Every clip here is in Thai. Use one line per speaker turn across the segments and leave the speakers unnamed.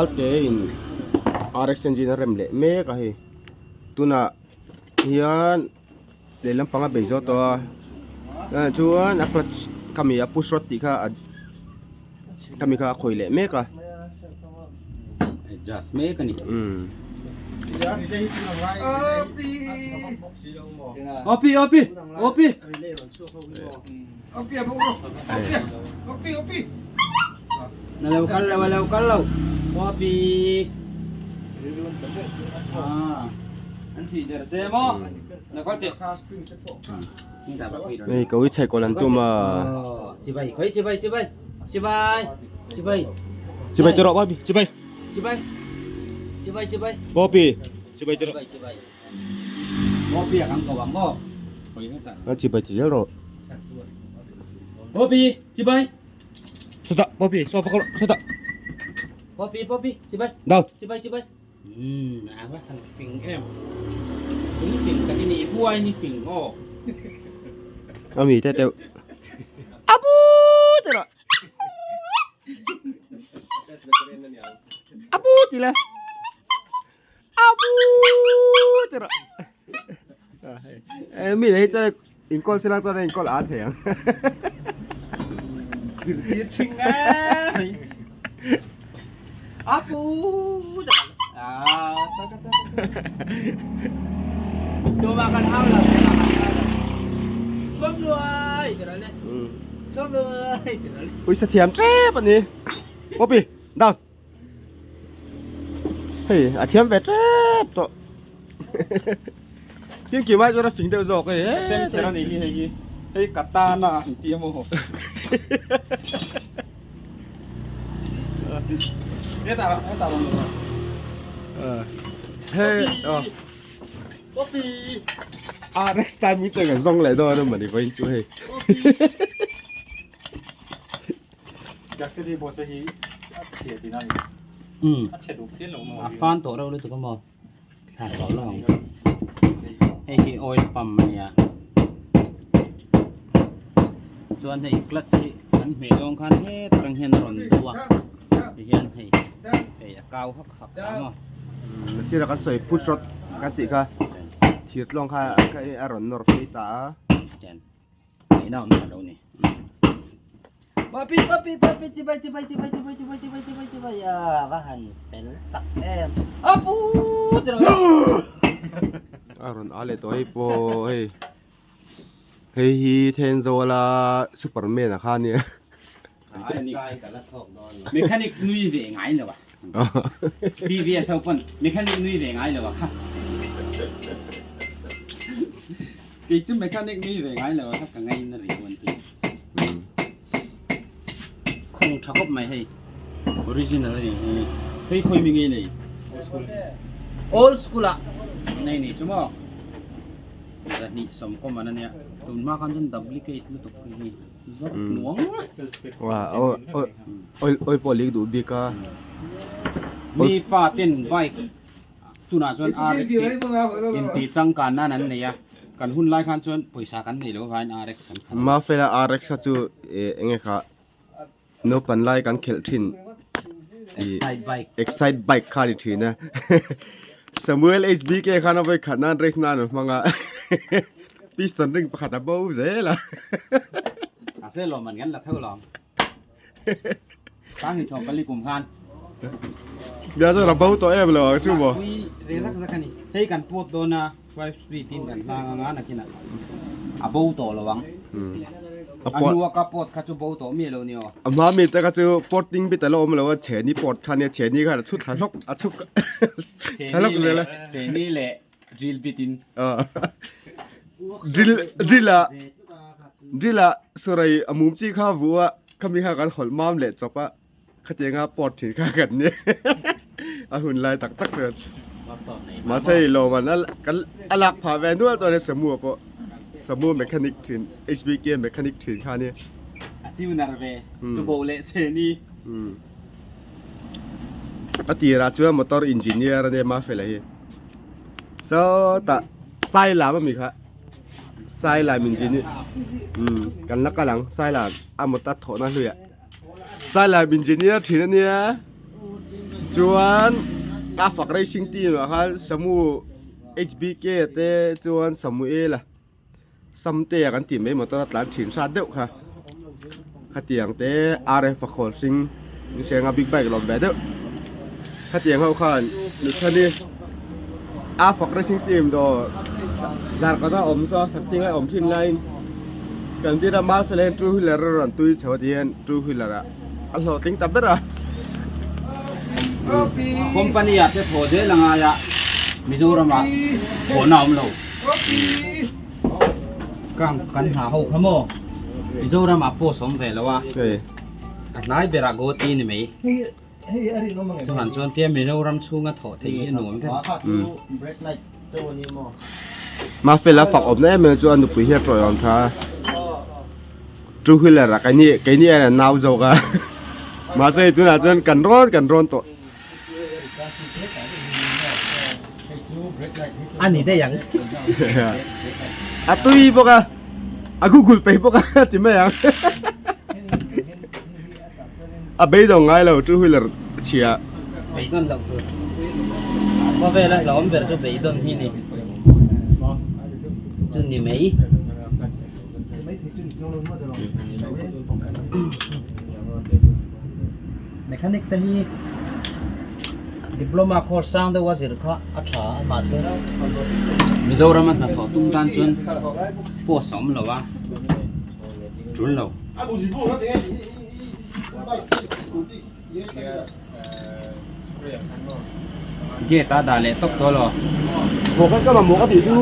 Altein RX engine remle me ka hi tuna hian lelam panga bezo to chuan a clutch kami a push rod ti kha kami kha khoile me ka
just me ka ni opi Nalaw kalau kopi anti jar jemo nakote
nei ko chai ko lan tu ma
chibai
tero babi chibai kopi chibai tero
kopi akan ko bang mo koi meta
chibai tero
kopi chibai
sudah kopi so pakol sudah
kopi chibai
down
chibai apa kan fing em ini fing tapi ni buai ni fing oh
ami tete abu tero abu tila abu tero mi lấy cho in call xin cho in call á thèm
Sirtir chinga. Apu. Tuh makan awal. Chôm đuôi, thế này. Chôm đuôi, thế này.
Ui sao thèm trép anh nhỉ? Bobby, đâu? Hey, à thèm về trép to. Tiếng kiểu mai cho nó phình đều rọc ấy.
Xem sẽ nó đi. Hey katana tiêm mồ. Cái tao
Hey, Bobby. À next time mình chơi cái rong lại đó mà đi quay chú hey.
Cái gì bộ sẽ hi. Chết đi nào. Chết đủ tiền đâu mà. Phan tổ đâu đấy tụi con mò. Xài đó là không. Hey cái oil pump này à. Chuan hei clutch hi an me dong khan he tang hian ron duwa hian hei akau hak ama
Chỉ là cái sợi push rod cái gì cả thiệt long kha cái aron nor phi ta
chen ni nào mà đâu nè papi cibai ya bahan pel tak em apu terus
aron ale to hi po hey hey hi Tenzo la Superman à khan nhỉ
เมคานิกนุ้ยเวงไงเลยวะพี่เวียสาวปนเมคานิกนุ้ยเวงไงเลยวะกิจเมคานิกนุ้ยเวงไงเลยวะถ้ากังไงนั่นหรือวันที่คงชักก็ไม่ให้ออริจินัลเลยเฮ้ยคุยมีไงเลยold school อะนี่จุ๊บแต่นี่สมก็มันนั่นเนี่ยตุนมากันจนดับลิเกตมันตกนี่หน่วง
ว่าโอ้ยพอลิกดูบีก็
มีฟ้าเต้นไว้ตุน่าจนอาร์เอ็กซ์อินตีจังการนั่นเนี่ยกันหุ่นไล่ขันจนปุ๋ยสากันนี่แล้วไฟอาร์เอ็กซ์
มาเฟลอาร์เอ็กซ์จูเองค่ะโนปันไล่กันเขลทินexcite bike คันนี้ทีนะSamuel HBK ขันเอาไปขันนั่นเรสนั่นมังอ่ะพิสตันริงประคัตบ่าวเจ๋ล่ะ
เสื้อลมเหมือนกันละเท่าลมตั้งที่สองกันรีบปุ่มคัน
เดี๋ยวจะรับบ่าวตัวเองเลยจู่บ่
เรื่องสักนี่ให้กันปวดโดนนะ5 speed ทีมกันทางงานนักกินอ่ะบ่าวตัวระวังอันนู้นก็ปวดข้าจูบ่าวตัวมีแล้วเนี่ย
มามีแต่ข้าจูปวดดิ้งไปแต่ละอมแล้วว่าเฉนี่ปวดคันเนี่ยเฉนี่ก็ชุดถ่ายรูปชุดถ่ายรูปเลยละ
เฉนี่แหละดริลบิติน
ดริลละสุรัยอมุมจีข้าวัวข้ามีข้ากันขอมามเล็ดจบปะข้าเจงาปวดถึงข้ากันเนี่ยหุ่นลายตักเลยมาใส่โลมันนั่นกันอลักผ่าแวนด้วยตัวในสมูปะสมูเมคานิกถึง HBK เมคานิกถึงข้าเนี่ย
ที่มันอะไรตัวโบเล่เชนี่
อดีตราชวมอเตอร์อินจิเนียร์เนี่ยมาเฟลเลยแต่ไซลาไม่มีค่ะไซลาอินจิเนียร์กันนักกำลังไซลาอมตัดโถนั่นเลยอะไซลาอินจิเนียร์ทีนั้นเนี่ยจวนอาฝักไรซิงตีนวะค่ะสมู HBK เต้จวนสมูเอล่ะซัมเตะกันตีไม่มอเตอร์ตลาดถิ่นชาติเดียวค่ะขัดเตียงเต้อะไรฝักโคซิงนี่เสียงบิ๊กไบค์ลมแบบเดียวขัดเตียงเขาค่ะหรือท่านี้อาฝักไรซิงตีมโดจากก็ต้องอมซะทักทิ้งให้อมทิ้งไลน์กันที่เรามาเสลนทูฮิลเลอร์รันตุยชาวเดียนทูฮิลเลอร์อัลโหลทิ้งตับเบอร์
คอมพานีอาจจะโถเดลังอายะมิโซรามาโถน้ำเรากันหาหกขโมยมิโซรามาโพสมเวลวะนายเบรากโกตีนี่ไหมทุกหันชวนเตี้ยมิโซรามชูงะโถที่หนุ่มเพ่
มาเฟลฝักอบเนี่ยมันจวนดูปุ๋ยเฮียตรอยอันท่าจูฮิลเลอร์กันนี่อะไรน่าวโจกะมาใส่ตัวน่ะจนกันร้อนตัว
อันนี้ได้ยัง
ตุยพวกกูกุลไปพวกที่ไม่ยังไปตรงไงเราจูฮิลเลอร์เชีย
ไปต้นเราตัวว่าเวลาเราไม่จะไปต้นที่นี่จุดนี้ไหมmekanik tadi diploma course sang de wazir kha atha ma se Mizoram na tho tung tan chun po som lo wa chun lo ge ta da le tok to lo
ho kan ka ma mo ka ti su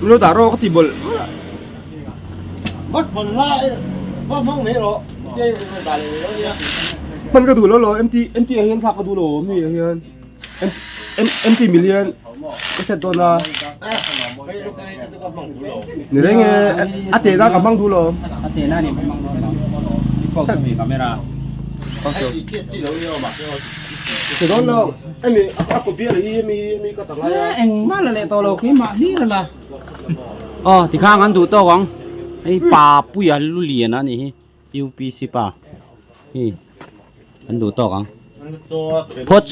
lo da ro ka ti bol bắt bol la ba mong me roมันก็ดูแล้วเหรอ MT เฮียนสักก็ดูหรอมีเฮียน MT มิลเลียนก็เสร็จตัวละนี่ได้ไงอาเตน่ากับบังดูหรอ
อาเตน่านี่บังดูหรอพวกสมีคาเมรา
โอเคเสร็จแล้วไอ้มีอากูเบียร์เลยมีก็ต่างไร
เอ็งมาเลยตัวเราขี้มานี่เลยล่ะอ๋อที่ข้างกันดูตัวของไอ้ป่าปุยลุเลียนะนี่UPC ป่ะนี่มันดูต่อกันพด